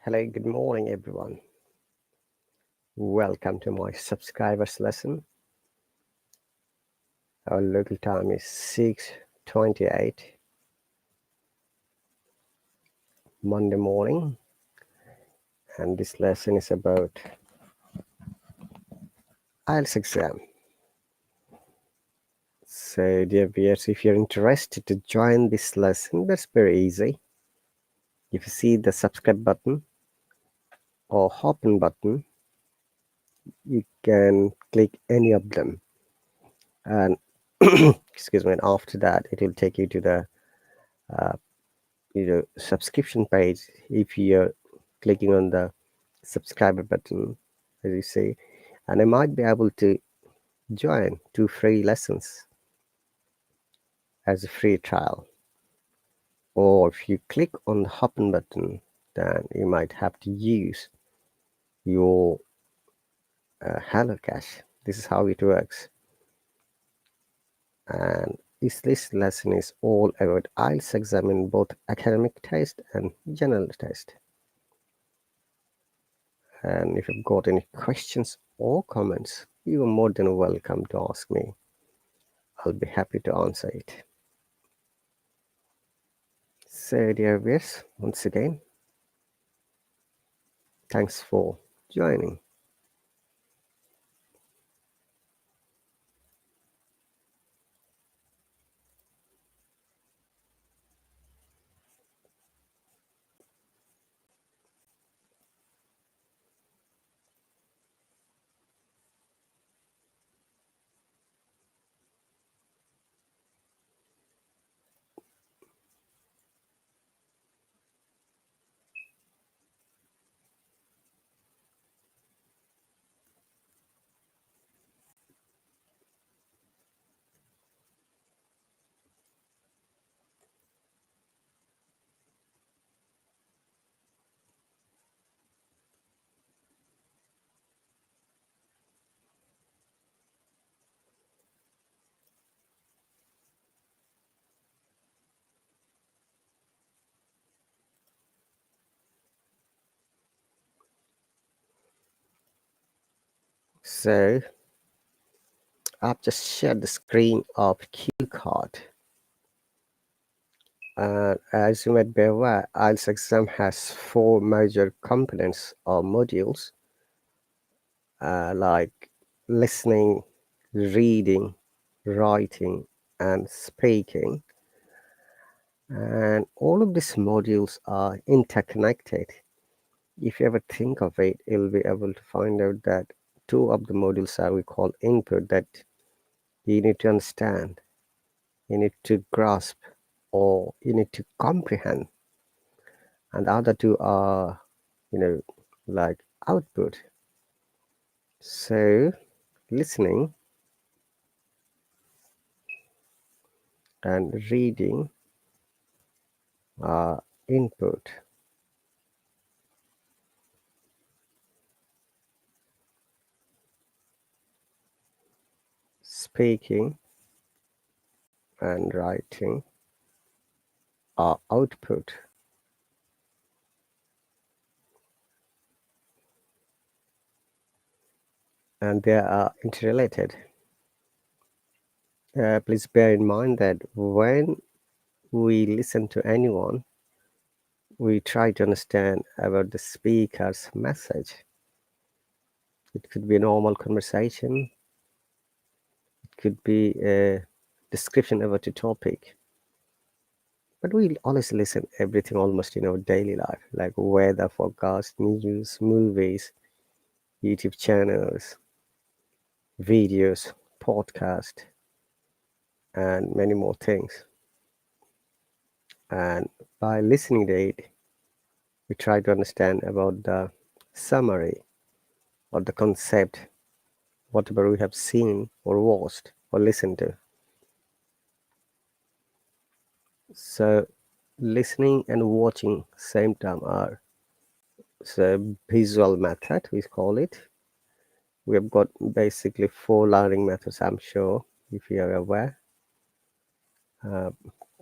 Hello, good morning, everyone. Welcome to my subscribers lesson. Our local time is 6:28 Monday morning, and this lesson is about IELTS exam. So, dear viewers, if you're interested to join this lesson, that's very easy. If you see the subscribe button or open button, you can click any of them, and excuse me. And after that, it will take you to the subscription page. If you're clicking on the subscriber button, as you see, and I might be able to join 2 free lessons as a free trial. Or if you click on the open button, then you might have to use your Hallo cache. This is how it works. And this lesson is all about IELTS exam in both academic test and general test. And if you've got any questions or comments, you are more than welcome to ask me. I'll be happy to answer it. So, dear viewers, once again, thanks for joining. So, I've just shared the screen of cue card. As you might be aware, IELTS exam has 4 major components or modules, like listening, reading, writing, and speaking. And all of these modules are interconnected. If you ever think of it, you'll be able to find out that 2 of the modules are we call input, that you need to understand, you need to grasp, or you need to comprehend. And the other 2 are, like output. So, listening and reading are input. Speaking and writing are output. And they are interrelated. Please bear in mind that when we listen to anyone, we try to understand about the speaker's message. It could be a normal conversation. It could be a description about a topic. But we always listen everything almost in our daily life, like weather forecast, news, movies, YouTube channels, videos, podcast, and many more things. And by listening to it, we try to understand about the summary or the concept, whatever we have seen or watched or listened to. So listening and watching same time are the visual method, we call it. We have got basically 4 learning methods, I'm sure, if you are aware.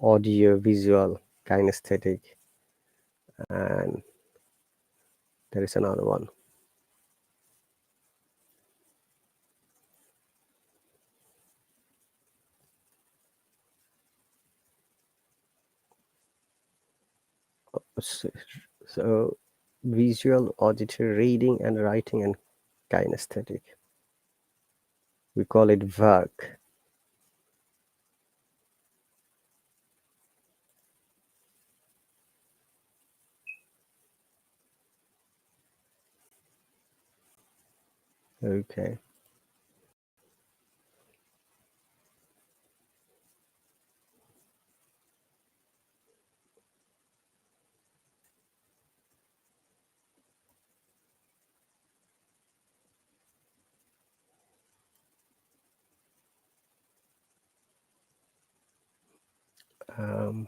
Audio, visual, kinesthetic, and There is another one. So visual, auditory, reading and writing, and kinesthetic. We call it work. Okay. Um,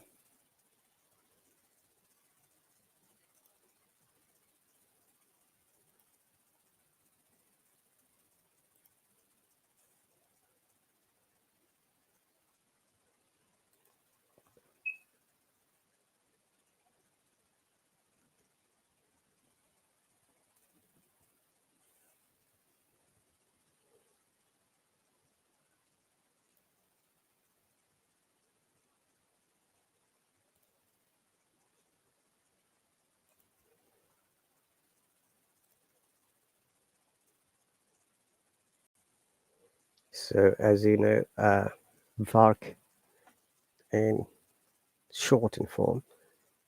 so as you know, work in shortened form,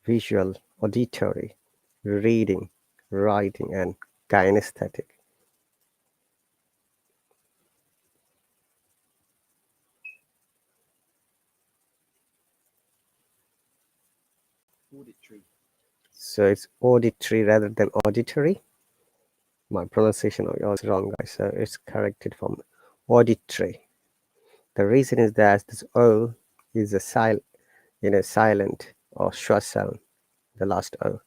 visual, auditory, reading, writing, and kinesthetic. So it's auditory rather than auditory. My pronunciation of yours is wrong, guys. So it's corrected from auditory. The reason is that this O is a silent or short sound, the last O.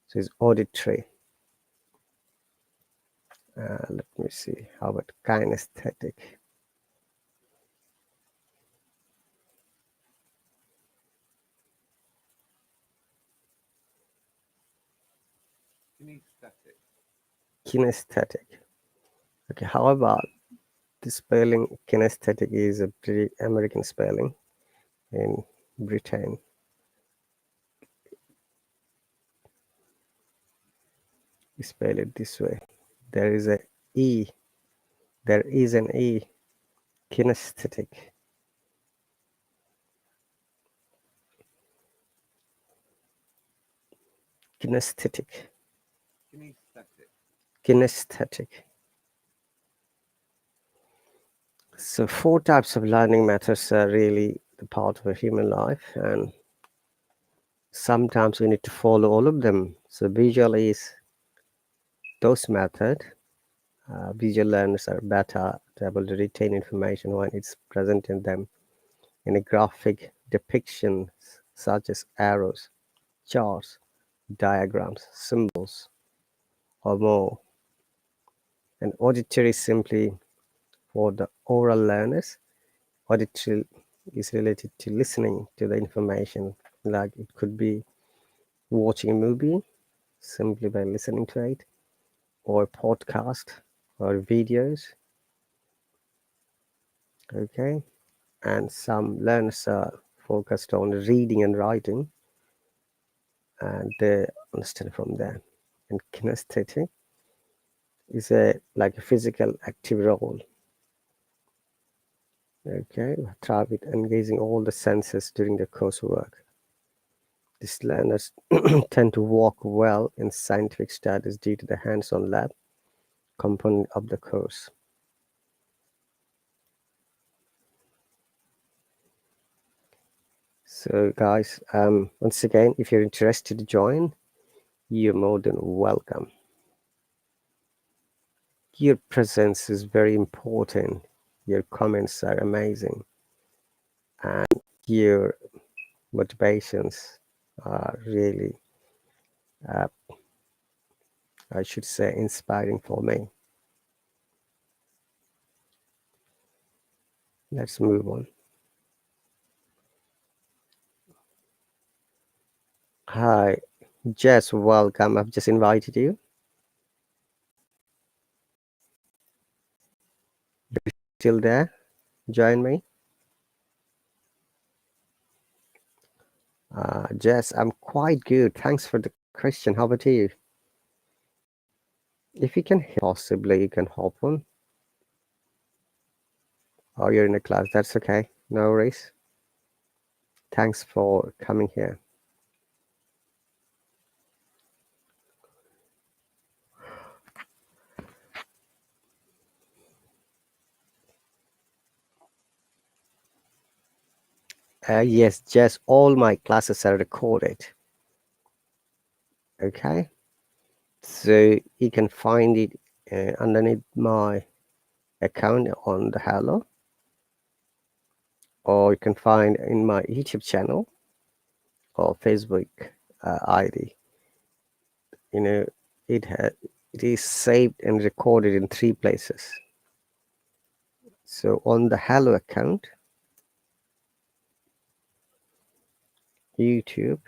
So it's auditory. Let me see. How about kinesthetic? Kinesthetic. Okay. How about the spelling? Kinesthetic is a pretty American spelling in Britain. We spell it this way. There is a E. There is an E. Kinesthetic. Kinesthetic. Kinesthetic. So four types of learning methods are really the part of a human life, and sometimes we need to follow all of them. So visual is those method. Visual learners are better to able to retain information when it's presented them in a graphic depiction, such as arrows, charts, diagrams, symbols, or more. And auditory is simply for the oral learners. Auditory is related to listening to the information, like it could be watching a movie simply by listening to it, or a podcast, or videos. Okay, and some learners are focused on reading and writing, and they understand from there. And kinesthetic is a like a physical active role. Okay, try with engaging all the senses during the coursework. These learners tend to work well in scientific studies due to the hands-on lab component of the course. So guys, once again, if you're interested to join, you're more than welcome. Your presence is very important. Your comments are amazing, and your motivations are really, uh, I should say, inspiring for me. Let's move on. Hi, Jess, welcome. I've just invited you. Still there? Join me. Jess, I'm quite good. Thanks for the question. How about you? If you can, possibly you can hop on. Or you're in a class, that's okay. No worries. Thanks for coming here. Yes, Jess, all my classes are recorded. Okay, so you can find it underneath my account on the Hallo, or you can find in my YouTube channel or Facebook ID. You know, it is saved and recorded in 3 places. So on the Hallo account, YouTube,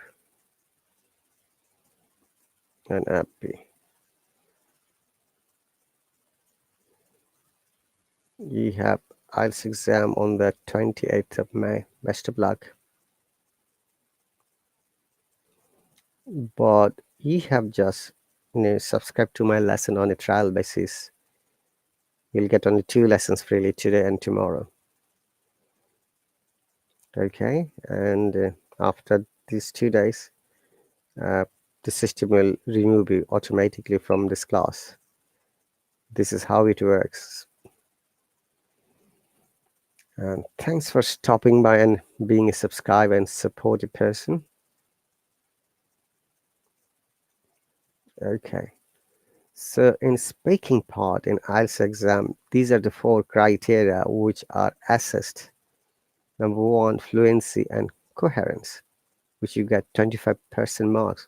and Appy. You have IELTS exam on the 28th of May. Best of luck. But you have just subscribed to my lesson on a trial basis. You'll get only 2 lessons freely today and tomorrow. Okay, and after these 2 days, the system will remove you automatically from this class. This is how it works. And thanks for stopping by and being a subscriber and supportive person. Okay, so in speaking part in IELTS exam, these are the 4 criteria which are assessed. Number 1, fluency and coherence, which you get 25% marks,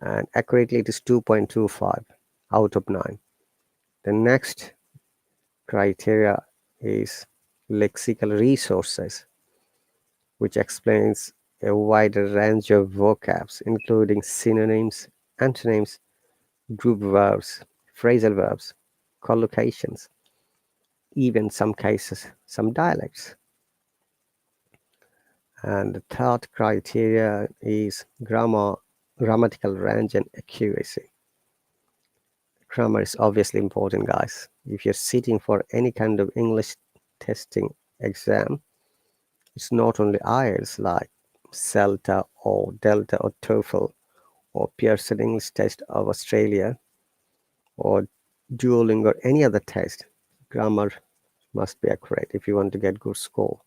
and accurately it is 2.25 out of 9. The next criteria is lexical resources, which explains a wider range of vocabs, including synonyms, antonyms, group verbs, phrasal verbs, collocations, even some cases, some dialects. And the third criteria is grammatical range and accuracy. Grammar is obviously important, guys. If you're sitting for any kind of English testing exam, it's not only IELTS like CELTA or Delta or TOEFL or Pearson English Test of Australia or Duolingo or any other test. Grammar must be accurate if you want to get good score.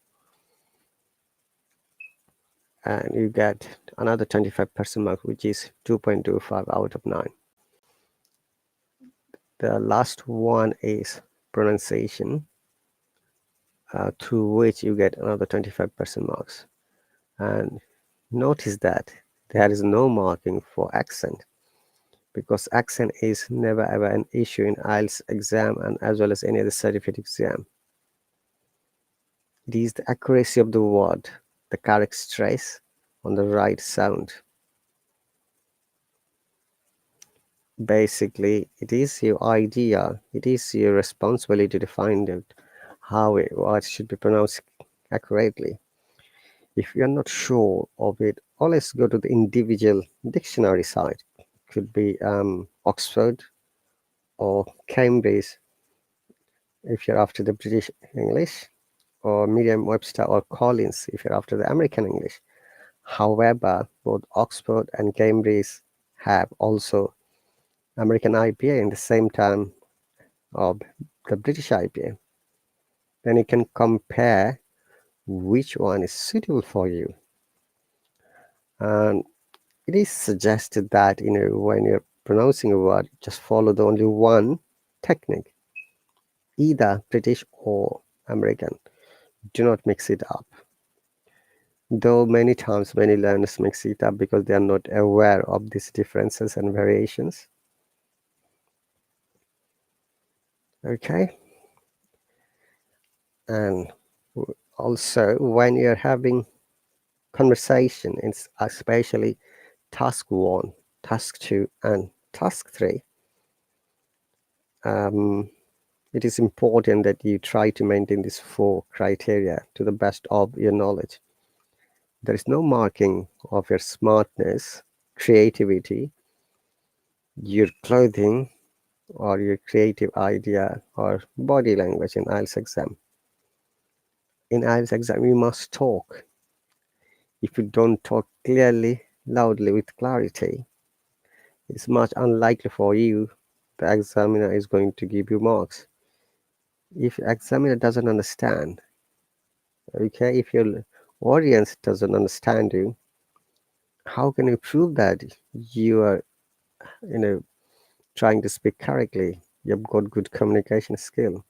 And you get another 25% mark, which is 2.25 out of 9. The last one is pronunciation, through which you get another 25% marks. And notice that there is no marking for accent, because accent is never ever an issue in IELTS exam and as well as any other certificate exam. It is the accuracy of the word, the correct stress on the right sound. Basically, it is your idea, it is your responsibility to find out how what should be pronounced accurately. If you are not sure of it, always go to the individual dictionary site. Could be Oxford or Cambridge if you're after the British English, or Merriam-Webster or Collins if you're after the American English. However, both Oxford and Cambridge have also American IPA in the same time of the British IPA. Then you can compare which one is suitable for you. And it is suggested that when you're pronouncing a word, just follow the only one technique, either British or American. Do not mix it up. Though many times many learners mix it up because they are not aware of these differences and variations. Okay. And also when you're having conversation, it's especially task 1, task 2, and task 3. It is important that you try to maintain these 4 criteria to the best of your knowledge. There is no marking of your smartness, creativity, your clothing, or your creative idea or body language in IELTS exam. In IELTS exam, you must talk. If you don't talk clearly, loudly, with clarity, it's much unlikely for you the examiner is going to give you marks. If examiner doesn't understand, okay, if your audience doesn't understand you, how can you prove that you are, trying to speak correctly? You've got good communication skill.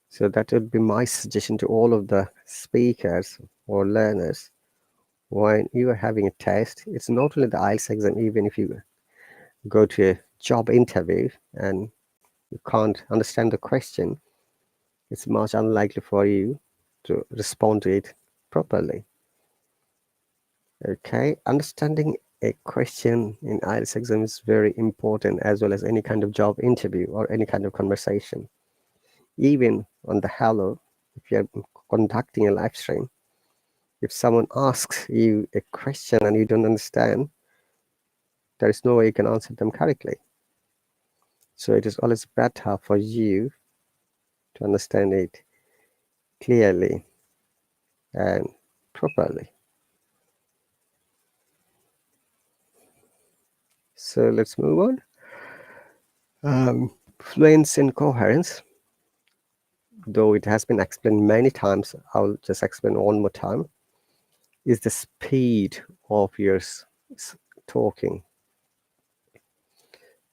So that would be my suggestion to all of the speakers or learners. When you are having a test, it's not only the IELTS exam, even if you go to a job interview and you can't understand the question, it's much unlikely for you to respond to it properly. Okay, understanding a question in IELTS exam is very important, as well as any kind of job interview or any kind of conversation. Even on the Hallo, if you're conducting a live stream, if someone asks you a question and you don't understand, there is no way you can answer them correctly. So it is always better for you to understand it clearly and properly. So let's move on. Fluency and coherence, though it has been explained many times, I'll just explain one more time, is the speed of your talking.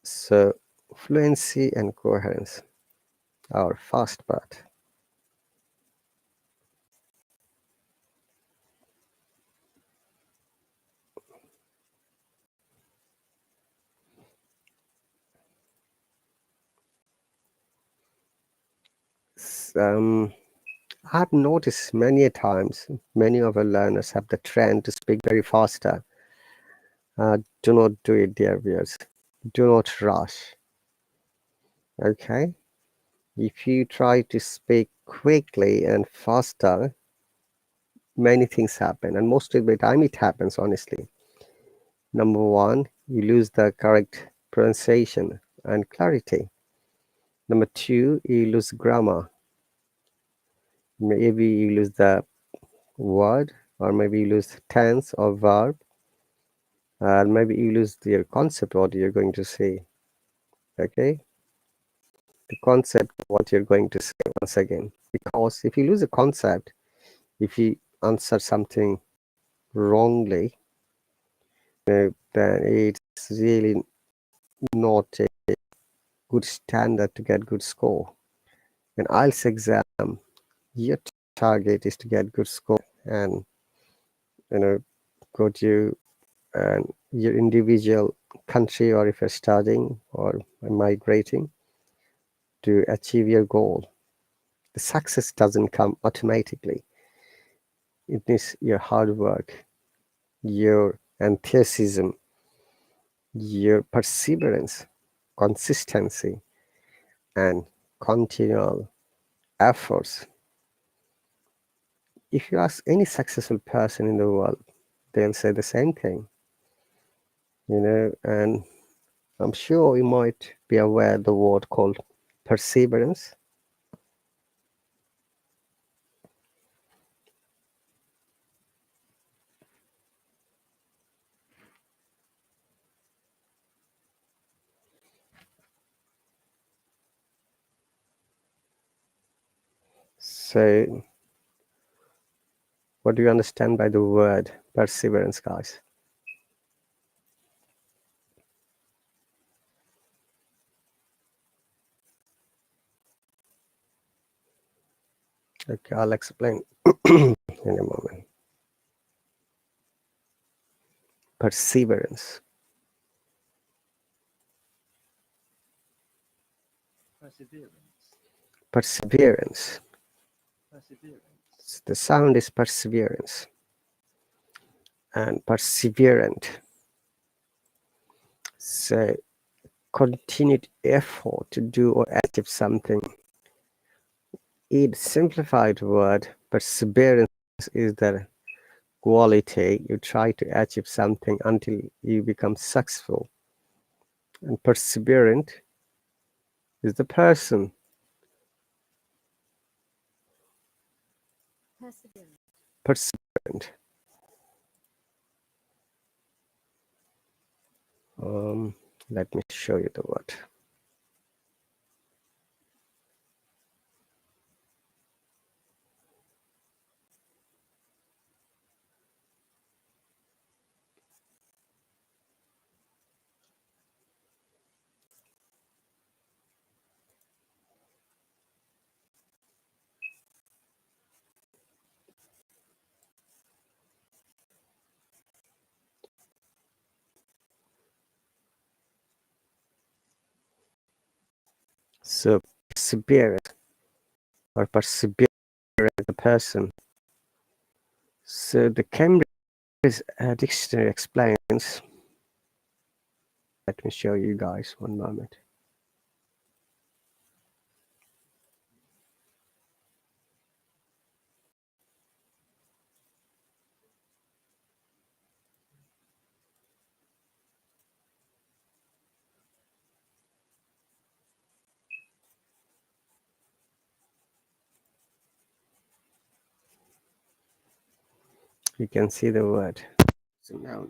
So fluency and coherence, our first part. I've noticed many a times, many of our learners have the trend to speak very faster. Do not do it, dear viewers. Do not rush. Okay? If you try to speak quickly and faster, many things happen, and most of the time it happens, honestly. Number one, you lose the correct pronunciation and clarity. Number two, you lose grammar. Maybe you lose the word, or maybe you lose tense or verb, and maybe you lose your concept, what you're going to say. Okay? The concept, what you're going to say once again. Because if you lose a concept, if you answer something wrongly, then it's really not a good standard to get good score. In IELTS exam, your target is to get good score and go to your individual country, or if you're studying or migrating, to achieve your goal. The success doesn't come automatically. It needs your hard work, your enthusiasm, your perseverance, consistency, and continual efforts. If you ask any successful person in the world, they'll say the same thing, and I'm sure you might be aware the word called perseverance. So, what do you understand by the word perseverance, guys? Okay, I'll explain in a moment. Perseverance. Perseverance. The sound is perseverance and perseverant. So, continued effort to do or achieve something In simplified word, perseverance is the quality you try to achieve something until you become successful, and perseverant is the person. Perseverance. Perseverant. Let me show you the word. So perseverant or perseverant the person. So the Cambridge Dictionary explains. Let me show you guys one moment. You can see the word. So now,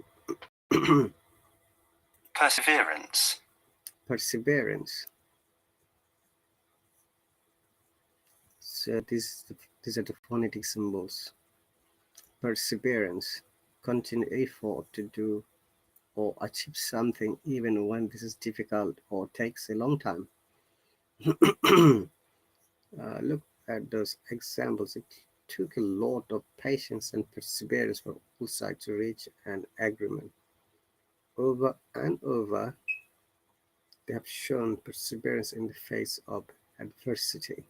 Perseverance. perseverance. So these are the phonetic symbols. Perseverance, continue effort to do or achieve something even when this is difficult or takes a long time. Look at those examples. It took a lot of patience and perseverance for both sides to reach an agreement. Over and over, they have shown perseverance in the face of adversity.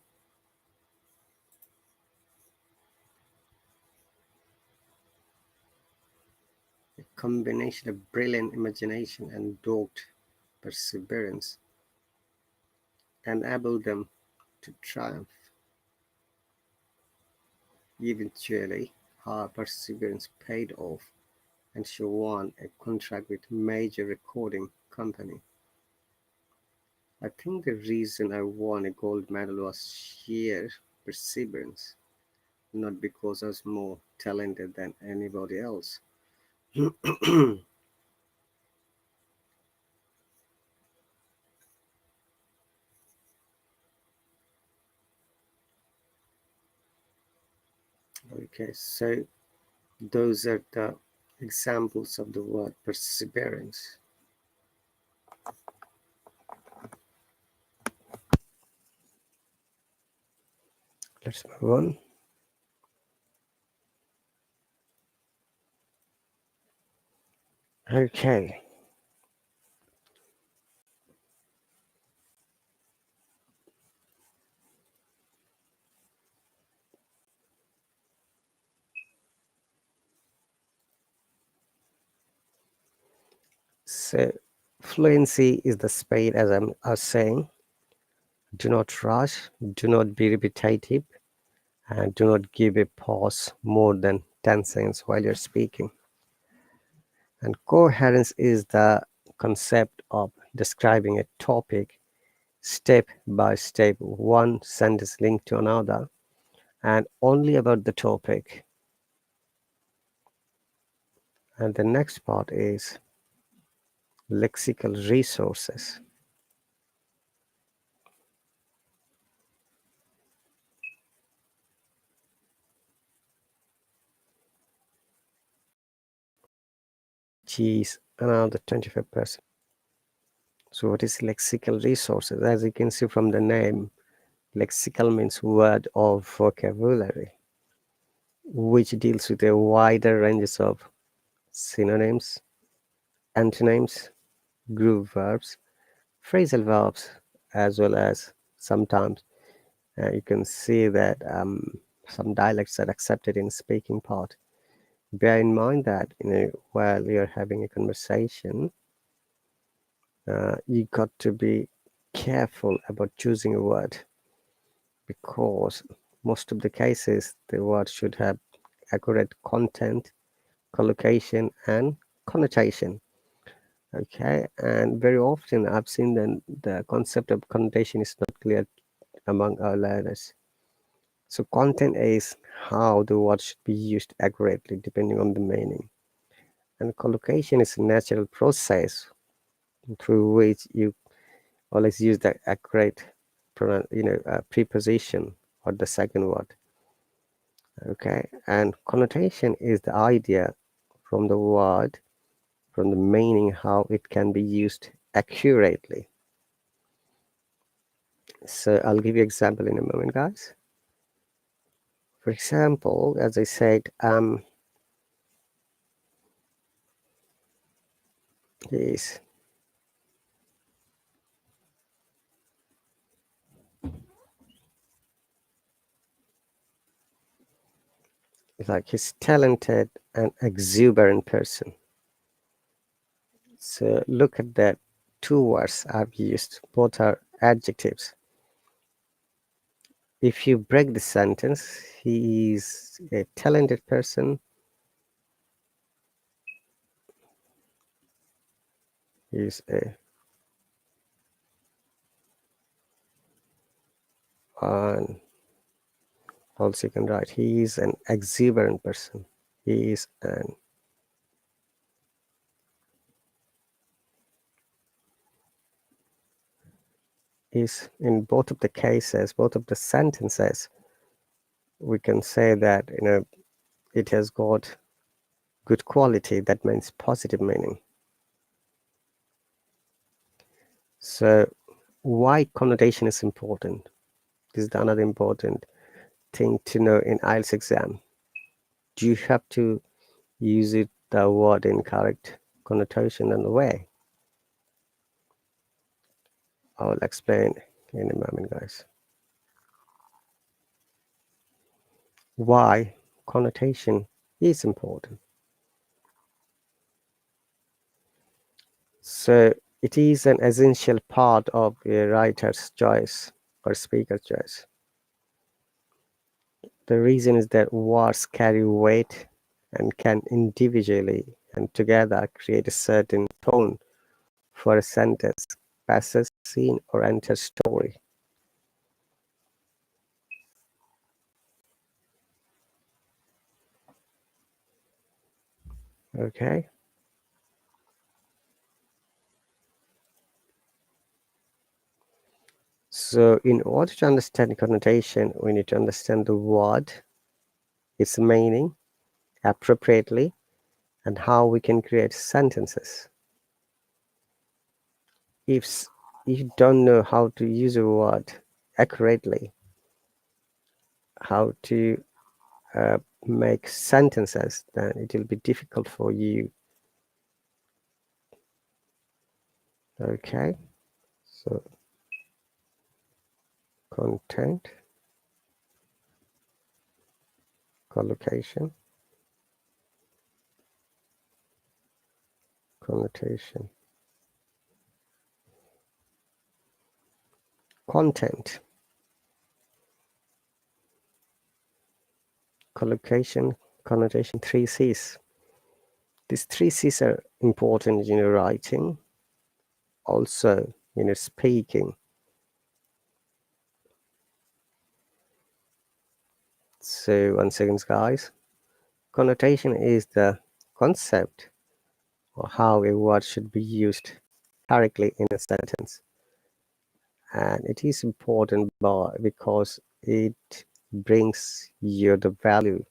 A combination of brilliant imagination and dogged perseverance enabled them to triumph. Eventually, her perseverance paid off and she won a contract with a major recording company. I think the reason I won a gold medal was sheer perseverance, not because I was more talented than anybody else. Okay, so those are the examples of the word perseverance. Let's move on. Okay. So fluency is the speed, as I was saying. Do not rush, do not be repetitive, and do not give a pause more than 10 seconds while you're speaking. And coherence is the concept of describing a topic step by step, one sentence linked to another, and only about the topic. And the next part is lexical resources. Which is another 25%. So what is lexical resources? As you can see from the name, lexical means word or vocabulary, which deals with a wider range of synonyms, antonyms, group verbs, phrasal verbs, as well as sometimes you can see that some dialects are accepted in speaking part. Bear in mind that while you're having a conversation, you got to be careful about choosing a word, because most of the cases the word should have accurate content, collocation, and connotation. Okay, and very often I've seen that the concept of connotation is not clear among our learners. So content is how the word should be used accurately depending on the meaning. And collocation is a natural process through which you always use the accurate preposition or the second word. Okay, and connotation is the idea from the word, from the meaning, how it can be used accurately. So I'll give you example in a moment, guys. For example, as I said, is like he's talented and exuberant person. So look at that, two words I've used, both are adjectives. If you break the sentence, he is a talented person, he is a and also you can write he is an exuberant person, he is an is in both of the cases, both of the sentences, we can say that it has got good quality, that means positive meaning. So why connotation is important? This is another important thing to know in IELTS exam. Do you have to use the word in correct connotation and way? I will explain in a moment, guys. Why connotation is important. So it is an essential part of a writer's choice or speaker's choice. The reason is that words carry weight and can individually and together create a certain tone for a sentence, passage, scene, or entire story. Okay. So in order to understand connotation, we need to understand the word, its meaning appropriately, and how we can create sentences. If you don't know how to use a word accurately, how to make sentences, then it will be difficult for you. Okay, so content, collocation, connotation, content, collocation, connotation, three C's. These three C's are important in your writing, also in your speaking. So once again, guys, connotation is the concept or how a word should be used correctly in a sentence. And it is important because it brings you the value,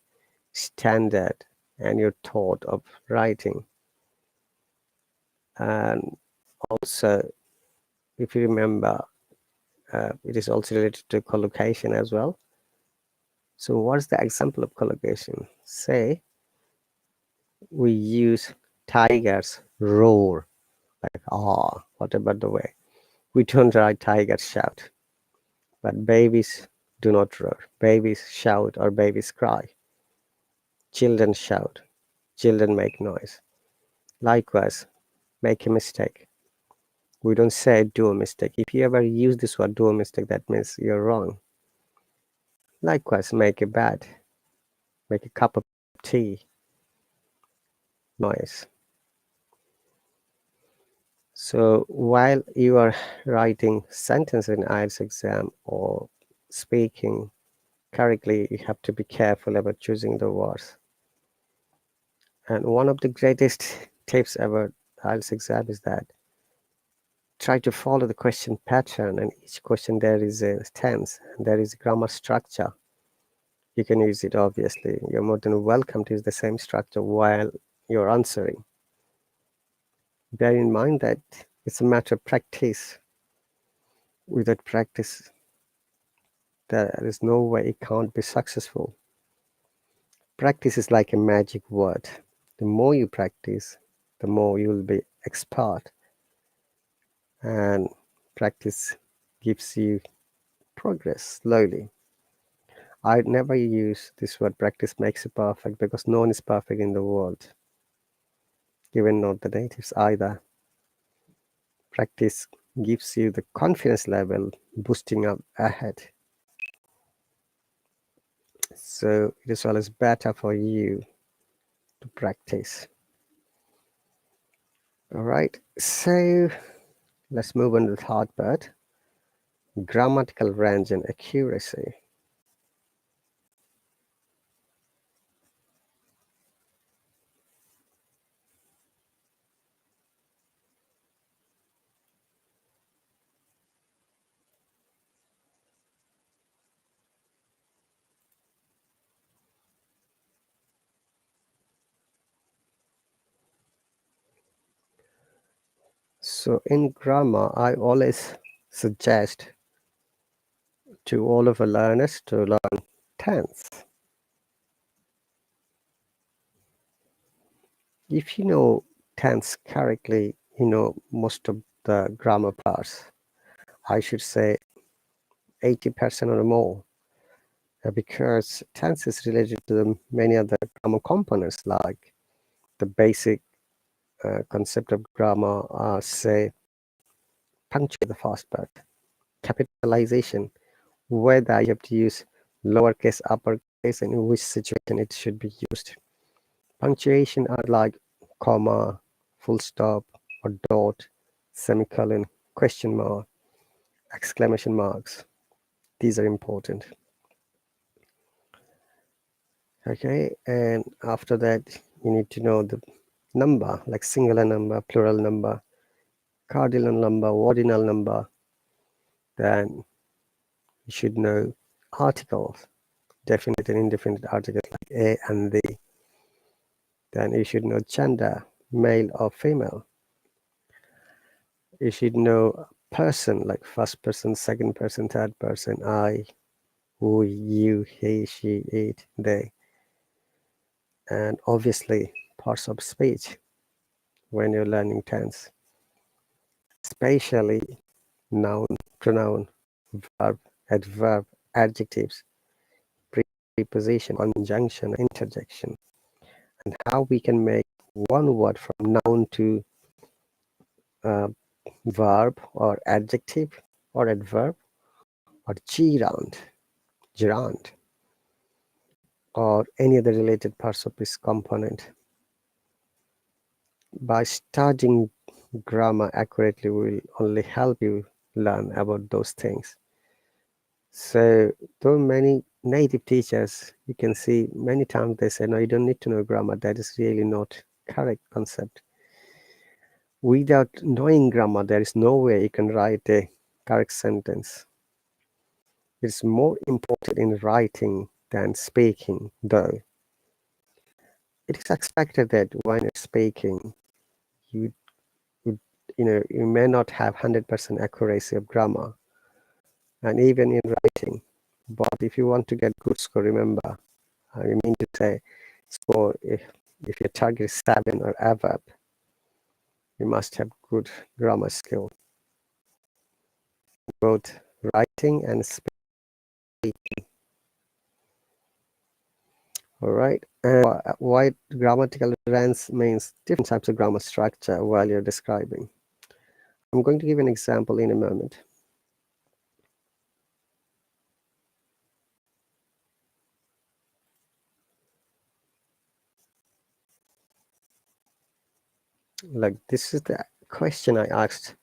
standard, and your thought of writing. And also, if you remember, it is also related to collocation as well. So what's the example of collocation? Say we use tigers roar, like ah, what about the way? We don't write tigers shout, but babies do not roar. Babies shout or babies cry. Children shout. Children make noise. Likewise, make a mistake. We don't say do a mistake. If you ever use this word do a mistake, that means you're wrong. Likewise, make a cup of tea noise. So while you are writing sentences in IELTS exam or speaking correctly, you have to be careful about choosing the words. And one of the greatest tips about IELTS exam is that try to follow the question pattern, and each question there is a tense and there is a grammar structure. You can use it, obviously. You're more than welcome to use the same structure while you're answering. Bear in mind that it's a matter of practice. Without practice, there is no way it can't be successful. Practice is like a magic word. The more you practice, the more you will be expert. And practice gives you progress slowly. I'd never use this word practice makes you perfect, because no one is perfect in the world, even not the natives either. Practice gives you the confidence level boosting up ahead. So it is always better for you to practice. All right, so let's move on to the third part, grammatical range and accuracy. So in grammar, I always suggest to all of our learners to learn tense. If you know tense correctly, you know most of the grammar parts. I should say 80% or more, because tense is related to the many other grammar components, like the basic concept of grammar, say punctuate the first part, capitalization, whether you have to use lowercase, uppercase, and in which situation it should be used. Punctuation are like comma, full stop, or dot, semicolon, question mark, exclamation marks. These are important. Okay, and after that, you need to know the number, like singular number, plural number, cardinal number, ordinal number. Then you should know articles, definite and indefinite articles like a and the. Then you should know gender, male or female. You should know person, like first person, second person, third person, I, who, you, he, she, it, they. And obviously parts of speech when you're learning tense, especially noun, pronoun, verb, adverb, adjectives, preposition, conjunction, interjection, and how we can make one word from noun to verb or adjective or adverb or gerund, or any other related parts of this component. By studying grammar accurately will only help you learn about those things. So though many native teachers, you can see many times they say, no, you don't need to know grammar. That is really not correct concept. Without knowing grammar, there is no way you can write a correct sentence. It's more important in writing than speaking, though. It is expected that when you're speaking, you you may not have 100% accuracy of grammar, and even in writing. But if you want to get good score, remember, you mean to say score, if your target is 7 or above, you must have good grammar skill, both writing and speaking. All right. And why grammatical range means different types of grammar structure while you're describing. I'm going to give an example in a moment. like this is the question I asked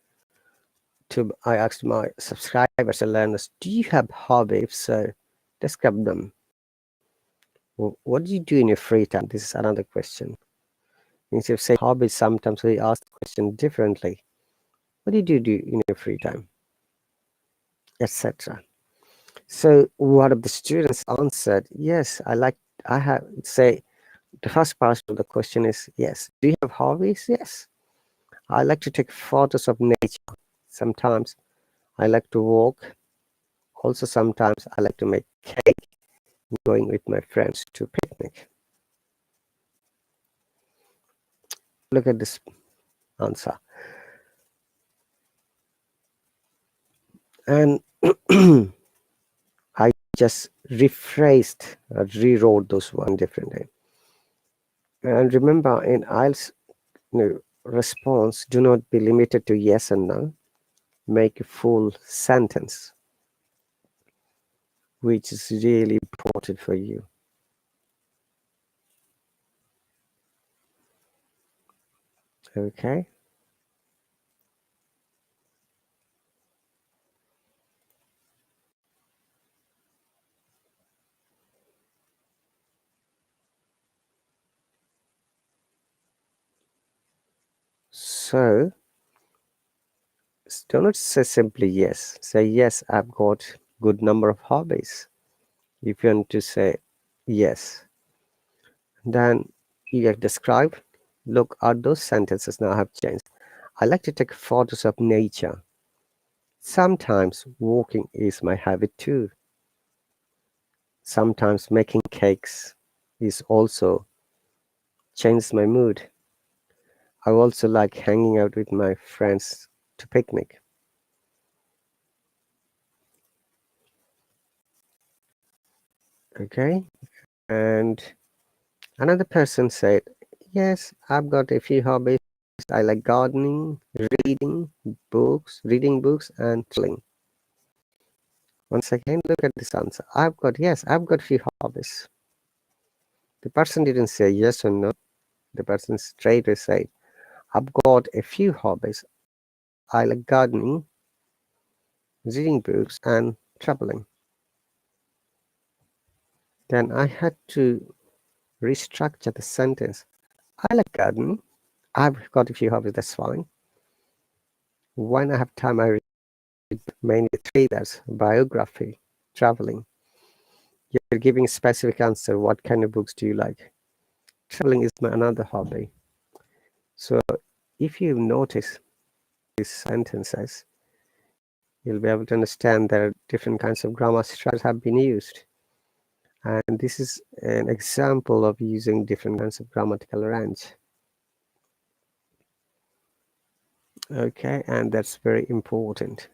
my subscribers and learners. Do you have hobbies? If so, describe them. What do you do in your free time? This is another question. Instead of saying hobbies, sometimes we ask the question differently. What do you do in your free time? Etc. So one of the students answered, yes, I have, say, the first part of the question is, yes. Do you have hobbies? Yes. I like to take photos of nature. Sometimes I like to walk. Also, sometimes I like to make cake, going with my friends to picnic. Look at this answer. And I just rephrased or rewrote those one differently. And remember, in IELTS, response, do not be limited to yes and no. Make a full sentence, which is really important for you. Okay. So do not say simply yes. Say yes, I've got good number of hobbies. If you want to say yes, then you describe. Look at those sentences now have changed. I like to take photos of nature. Sometimes walking is my habit too. Sometimes making cakes is also changes my mood. I also like hanging out with my friends to picnic. Okay, and another person said, yes, I've got a few hobbies. I like gardening, reading books, and traveling. Once again, look at this answer. I've got a few hobbies. The person didn't say yes or no. The person straight away said, I've got a few hobbies. I like gardening, reading books, and traveling. Then I had to restructure the sentence. I like gardening. I've got a few hobbies, that's fine. When I have time, I read mainly thrillers, biography, traveling. You're giving a specific answer. What kind of books do you like? Traveling is my another hobby. So if you notice these sentences, you'll be able to understand that different kinds of grammar strategies have been used. And this is an example of using different kinds of grammatical range. Okay, and that's very important.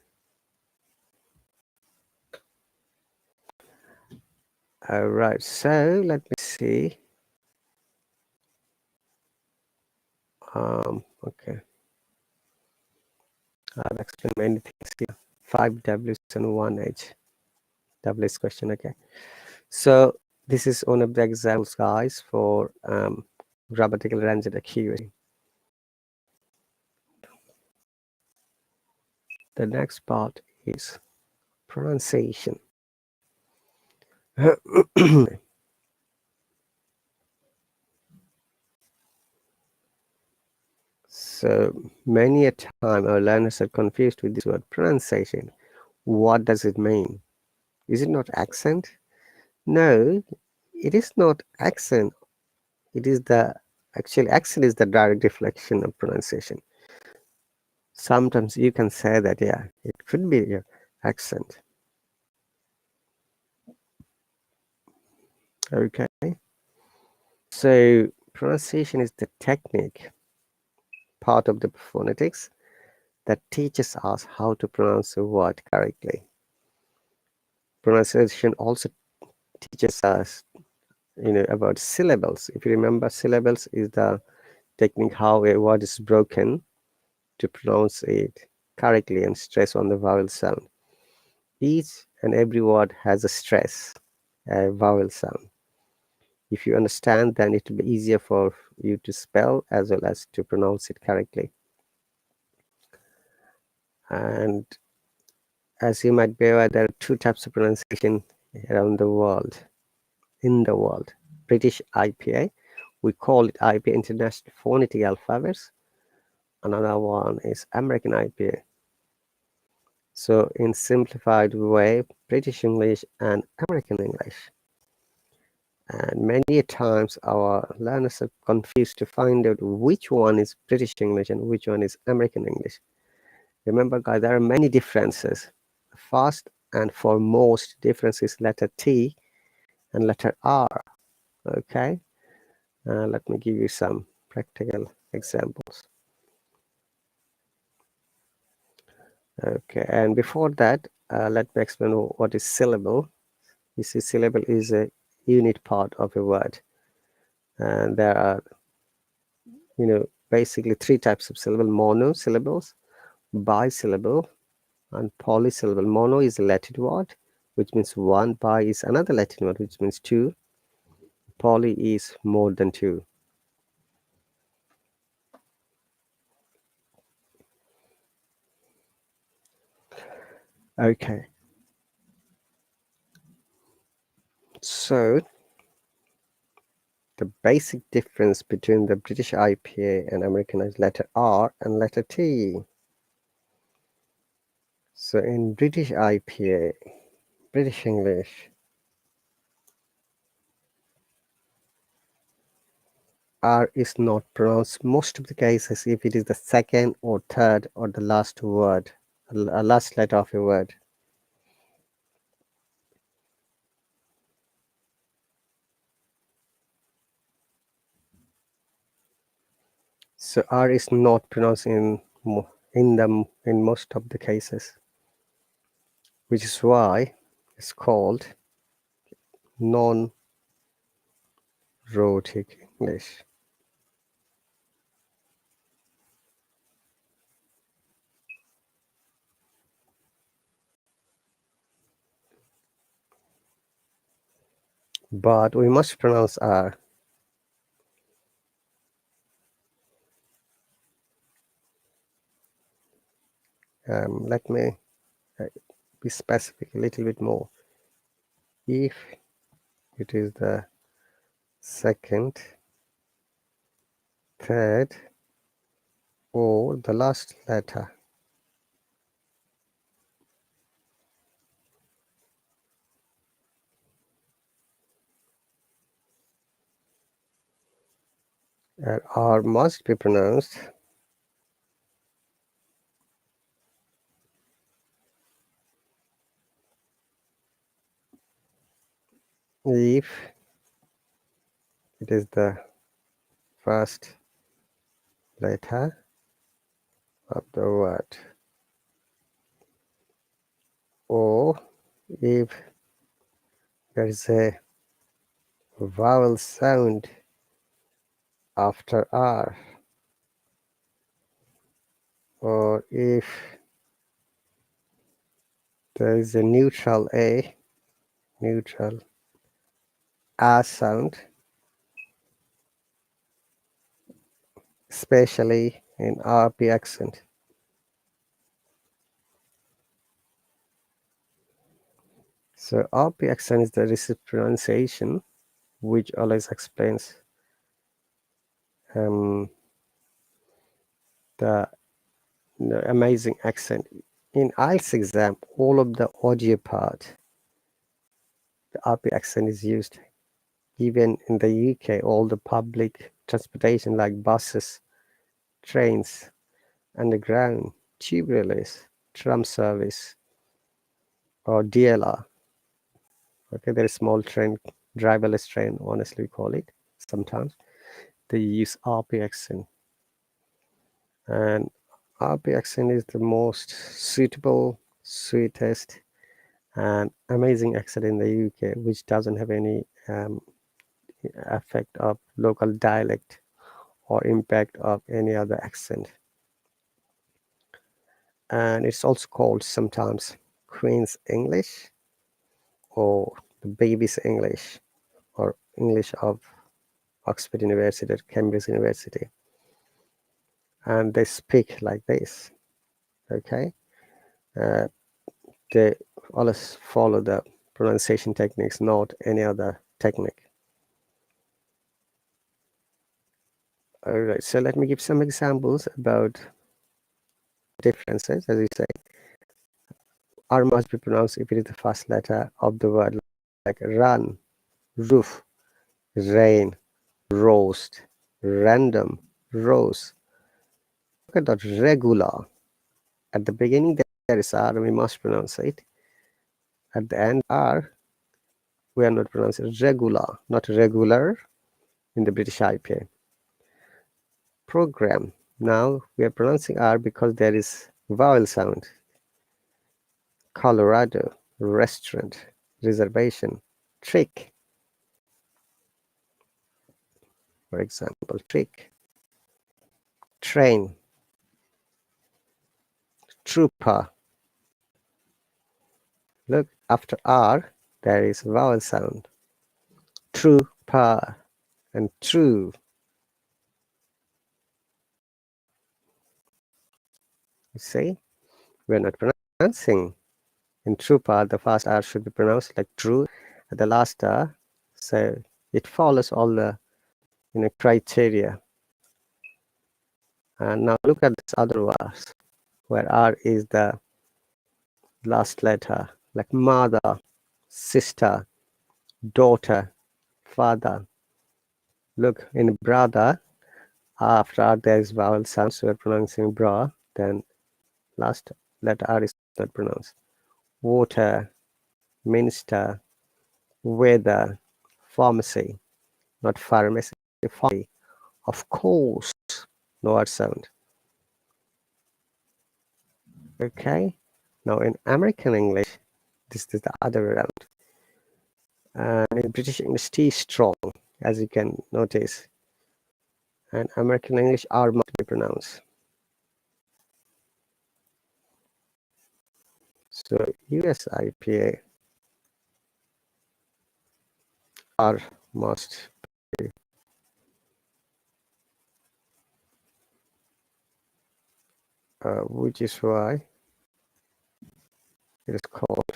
All right, so let me see. Okay, I'll explain many things here. 5 W's and 1 H. W's question, okay. So this is one of the examples, guys, for grammatical range and accuracy. The next part is pronunciation. So many a time our learners are confused with this word pronunciation. What does it mean? Is it not accent? No, it is not accent. It is actually accent is the direct reflection of pronunciation. Sometimes you can say that, yeah, it could be your accent. Okay. So pronunciation is the technique, part of the phonetics, that teaches us how to pronounce a word correctly. Pronunciation also teaches us, about syllables. If you remember, syllables is the technique how a word is broken to pronounce it correctly and stress on the vowel sound. Each and every word has a stress, a vowel sound. If you understand, then it will be easier for you to spell as well as to pronounce it correctly. And as you might be aware, there are two types of pronunciation around the world, in the world. British IPA, we call it IPA, International Phonetic Alphabets. Another one is American IPA. So in simplified way, British English and American English. And many times our learners are confused to find out which one is British English and which one is American English. Remember, guys, there are many differences. The first and foremost difference is letter T and letter R. Okay, let me give you some practical examples. Okay, and before that, let me explain what is syllable. You see, syllable is a unit part of a word, and there are, basically three types of syllable: monosyllables, bisyllable, and polysyllable. Mono is a Latin word, which means one. Bi is another Latin word, which means two. Poly is more than two. Okay. So the basic difference between the British IPA and American is letter R and letter T. So in British IPA, British English, R is not pronounced most of the cases if it is the second or third or the last word, last letter of a word. So R is not pronounced in most of the cases, which is why it's called non-rhotic English. But we must pronounce R. Let me be specific a little bit more. If it is the second, third, or the last letter, R must be pronounced if it is the first letter of the word, or if there is a vowel sound after R, or if there is a neutral A sound, especially in RP accent. So RP accent is the receipt pronunciation, which always explains the amazing accent. In IELTS exam, all of the audio part, the RP accent is used. Even in the UK, all the public transportation like buses, trains, underground, tube relays, tram service, or DLR. Okay, there is small train, driverless train, honestly we call it sometimes. They use RP accent. And RP accent is the most suitable, sweetest, and amazing accent in the UK, which doesn't have any effect of local dialect or impact of any other accent. And it's also called sometimes Queen's English or the baby's English or English of Oxford University or Cambridge University, and they speak like this. Okay, they always follow the pronunciation techniques, not any other technique. All right, so let me give some examples about differences. As you say, R must be pronounced if it is the first letter of the word, like run, roof, rain, roast, random, rose. Look at that, regular. At the beginning there is R, we must pronounce it. At the end R, we are not pronouncing regular, not regular in the British IPA. Program, now we are pronouncing R because there is vowel sound. Colorado, restaurant, reservation, trick, for example, trick, train, trooper. Look, after R, there is vowel sound. Trooper and true. You see, we're not pronouncing. In trooper, the first R should be pronounced like true at the last R, so it follows all the criteria. And now look at this other words where R is the last letter, like mother, sister, daughter, father. Look, in brother, after R there is vowel sound, so we're pronouncing bra, then last letter R is not pronounced. Water, minister, weather, pharmacy, not pharmacy, pharmacy. Of course, no R sound. Okay, now in American English, this is the other way around. And in British English, T is strong, as you can notice. And American English, R must be pronounced. So US IPA, R must be. Which is why it is called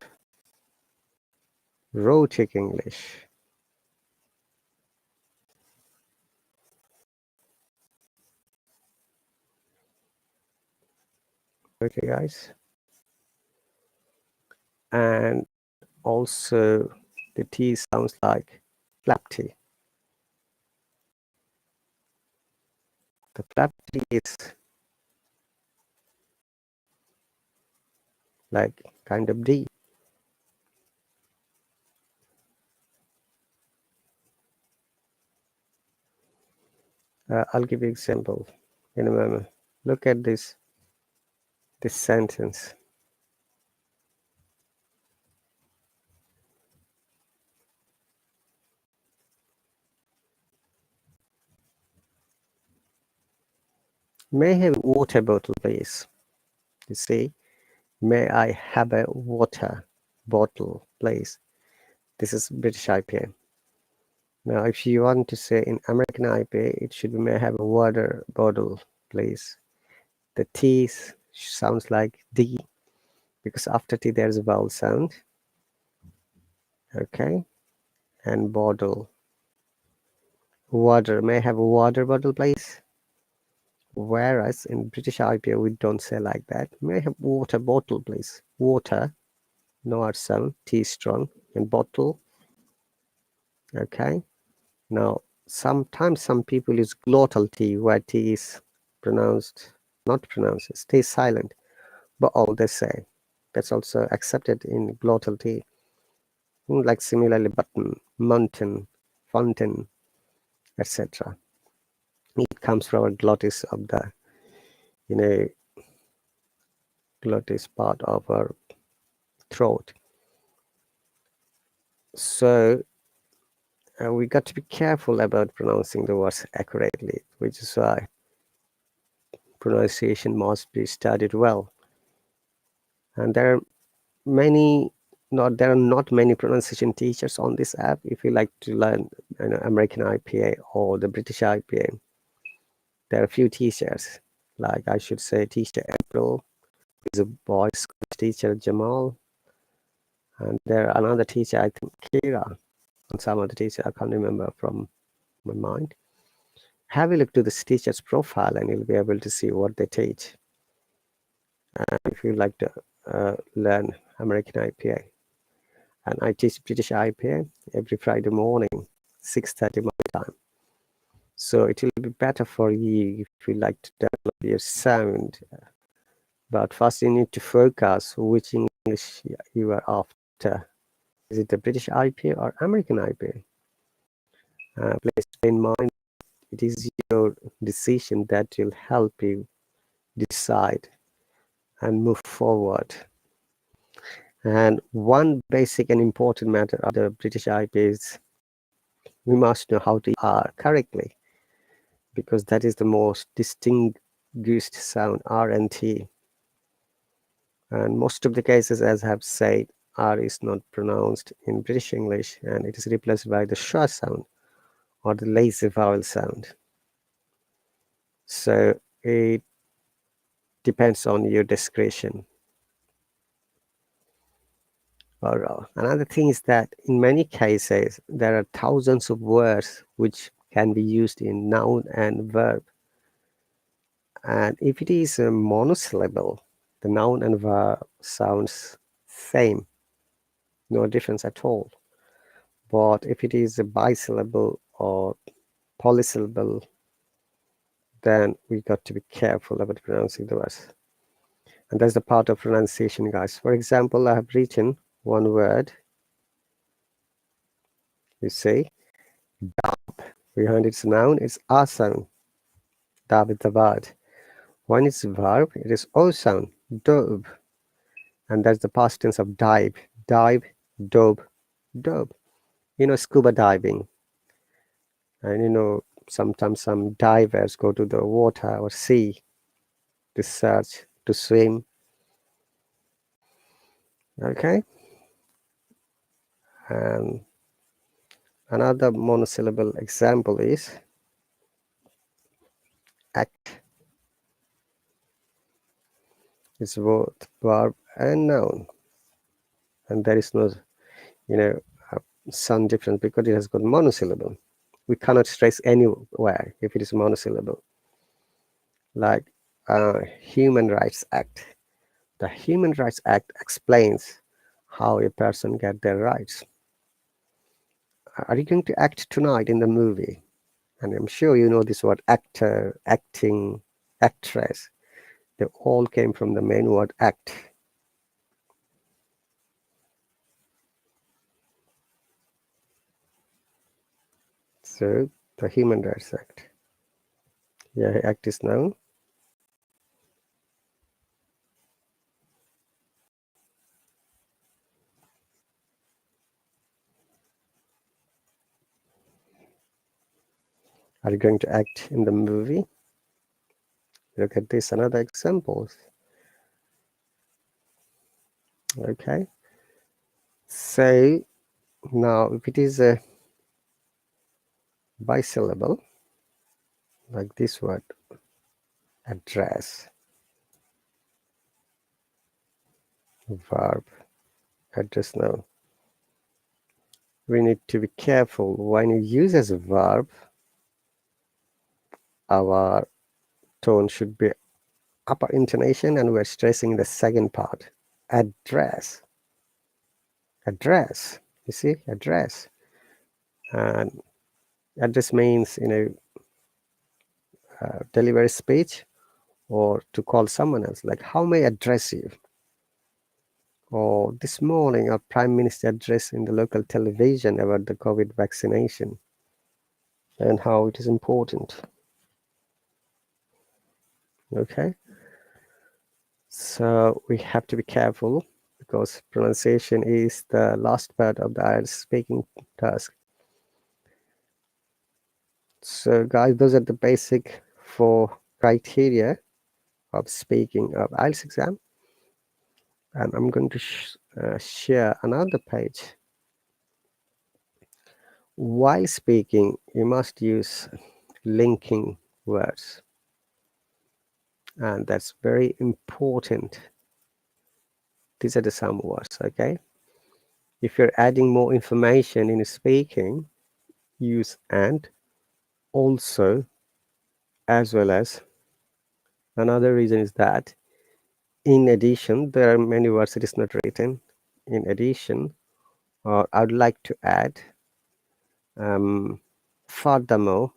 Rhotic English. Okay, guys. And also the T sounds like flap T. The flap T is like kind of D. I'll give you an example in a moment. Look at this sentence. May I have a water bottle, please? You see, may I have a water bottle, please? This is British IPA. Now, if you want to say in American IPA, it should be may I have a water bottle, please. The T sounds like D because after T there's a vowel sound. Okay, and bottle. Water, may I have a water bottle, please? Whereas in British IPA, we don't say like that. May I have water bottle, please? Water, no R sound, T strong, and bottle. Okay. Now, sometimes some people use glottal T, where T is pronounced, not pronounced, it stays silent. But all they say, that's also accepted in glottal T. Like similarly, button, mountain, fountain, etc. It comes from a glottis of the, glottis part of our throat. So we got to be careful about pronouncing the words accurately, which is why pronunciation must be studied well. And there are many there are not many pronunciation teachers on this app. If you like to learn American IPA or the British IPA, there are a few teachers. Like I should say, teacher April is a boys teacher, Jamal, and there are another teacher, I think Kira, and some other teacher I can't remember from my mind. Have a look to this teacher's profile, and you'll be able to see what they teach. And if you like to learn American IPA, and I teach British IPA every Friday morning, 6:30 my time. So it will be better for you if you like to develop your sound. But first you need to focus which English you are after. Is it the British IPA or American IPA? Please bear in mind, it is your decision that will help you decide and move forward. And one basic and important matter of the British IPA is we must know how to R correctly, because that is the most distinguished sound, R and T. And most of the cases, as I have said, R is not pronounced in British English, and it is replaced by the schwa sound or the lazy vowel sound. So it depends on your discretion. Or another thing is that in many cases, there are thousands of words which can be used in noun and verb. And if it is a monosyllable, the noun and verb sounds same, no difference at all. But if it is a bisyllable or polysyllable, then we got to be careful about pronouncing the words. And that's the part of pronunciation, guys. For example, I have written one word. You see, dab. Behind its noun, it's a sound. Dab is the word. When it's verb, it is o sound. Dob. And that's the past tense of dive. Dive, dob, dob. Scuba diving. And sometimes some divers go to the water or sea to search, to swim. Okay. And another monosyllable example is act. It's both verb and noun. And there is no, sound difference because it has got monosyllable. We cannot stress anywhere if it is monosyllable. Like Human Rights Act. The Human Rights Act explains how a person get their rights. Are you going to act tonight in the movie? And I'm sure you know this word actor, acting, actress. They all came from the main word act. So the Human Rights Act. Yeah, act is noun. Are you going to act in the movie? Look at this, another example. Okay. So now if it is a bisyllable, like this word, address, verb, address noun. We need to be careful when you use as a verb, our tone should be upper intonation and we're stressing the second part. Address. Address. You see, address. And address means, deliver a speech or to call someone else, like how may I address you? Or this morning, our Prime Minister addressed in the local television about the COVID vaccination and how it is important. Okay. So we have to be careful because pronunciation is the last part of the IELTS speaking task. So guys, those are the basic 4 criteria of speaking of IELTS exam. And I'm going to share another page. While speaking, you must use linking words, and that's very important. These are the some words, okay? If you're adding more information in speaking, use and, also, as well as. Another reason is that in addition, there are many words it is not written. In addition, or I would like to add, furthermore,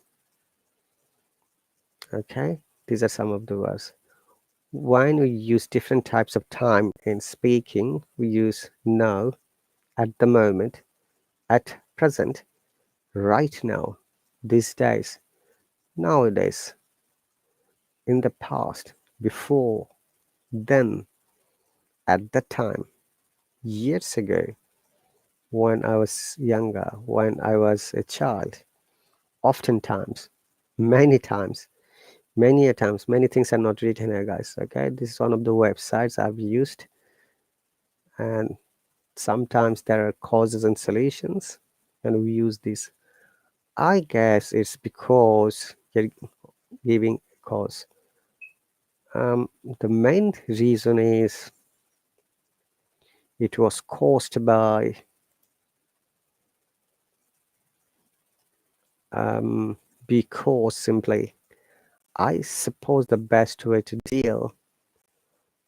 okay? These are some of the words. When we use different types of time in speaking, we use now, at the moment, at present, right now, these days, nowadays, in the past, before, then, at that time, years ago, when I was younger, when I was a child, oftentimes, many times, many a times, many things are not written here, guys. Okay, this is one of the websites I've used, and sometimes there are causes and solutions, and we use this. I guess it's because you're giving a cause. The main reason is it was caused by because simply. I suppose the best way to deal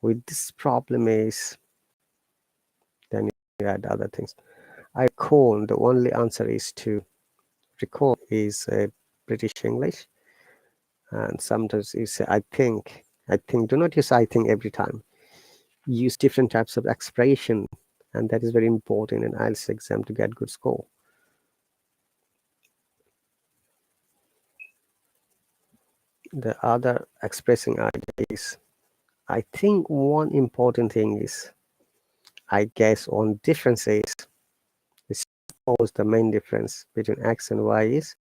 with this problem is, then you add other things. I recall the only answer is to recall is British English, and sometimes you say I think. I think. Do not use I think every time. Use different types of expression, and that is very important in IELTS exam to get good score. The other expressing idea is, I think one important thing is, I guess one difference is suppose the main difference between X and Y is,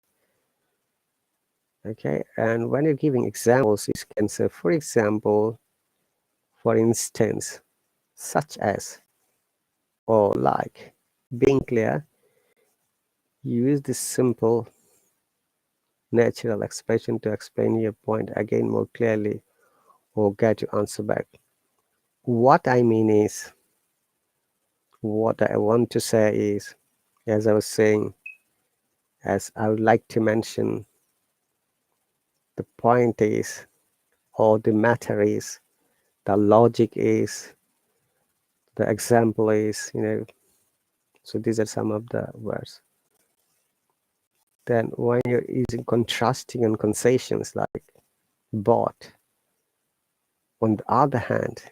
okay, and when you're giving examples, you can say, for example, for instance, such as, or like. Being clear, use this simple natural expression to explain your point again more clearly or get your answer back. What I mean is, what I want to say is, as I was saying, as I would like to mention, the point is, or the matter is, the logic is, the example is, so these are some of the words. Then when you're using contrasting and concessions like but, on the other hand,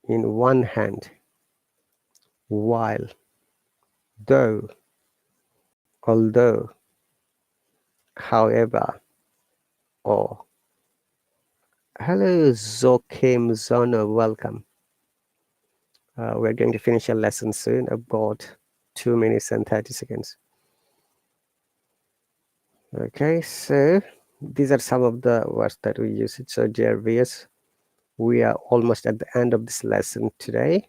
in one hand, while, though, although, however, or. Hello Zokim Zono, welcome. We're going to finish a lesson soon, about 2 minutes and 30 seconds. Okay, so these are some of the words that we use. So dear viewers, we are almost at the end of this lesson today.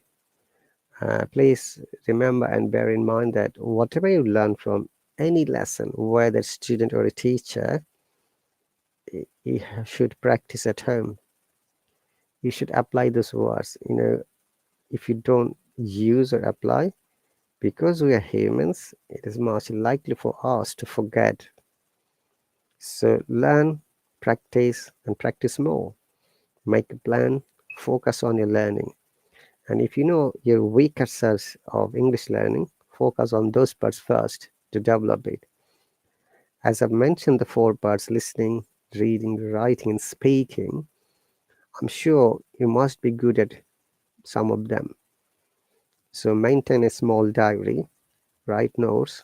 Please remember and bear in mind that whatever you learn from any lesson, whether student or a teacher, you should practice at home. You should apply those words. If you don't use or apply, because we are humans, it is much likely for us to forget. So learn, practice, and practice more. Make a plan, focus on your learning. And if you know your weaker sides of English learning, focus on those parts first to develop it. As I've mentioned, the 4 parts: listening, reading, writing, and speaking. I'm sure you must be good at some of them. So maintain a small diary, write notes,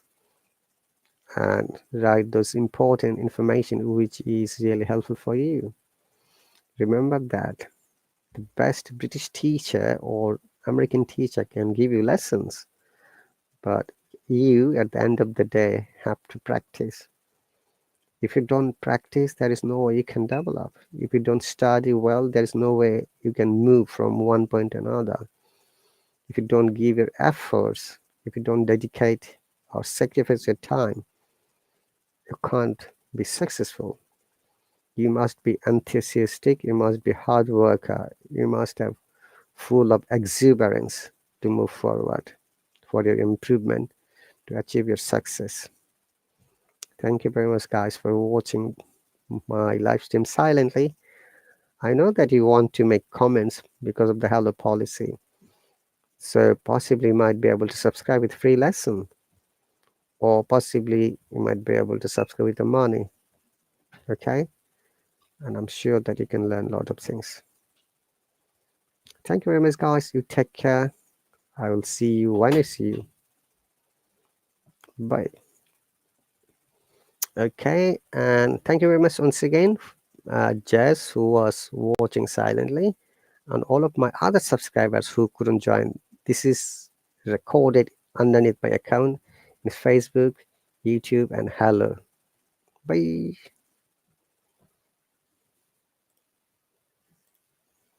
and write those important information which is really helpful for you. Remember that the best British teacher or American teacher can give you lessons, but you at the end of the day have to practice. If you don't practice, there is no way you can develop. If you don't study well, there is no way you can move from one point to another. if you don't give your efforts, if you don't dedicate or sacrifice your time, you can't be successful. You must be enthusiastic, you must be hard worker, you must have full of exuberance to move forward for your improvement, to achieve your success. Thank you very much, guys, for watching my live stream silently. I know that you want to make comments because of the Hello policy, so possibly you might be able to subscribe with free lesson, or possibly you might be able to subscribe with the money. Okay, and I'm sure that you can learn a lot of things. Thank you very much, guys. You take care. I will see you when I see you. Bye. Okay, and thank you very much once again, Jess, who was watching silently, and all of my other subscribers who couldn't join. This is recorded underneath my account in Facebook, YouTube, and Hello. Bye.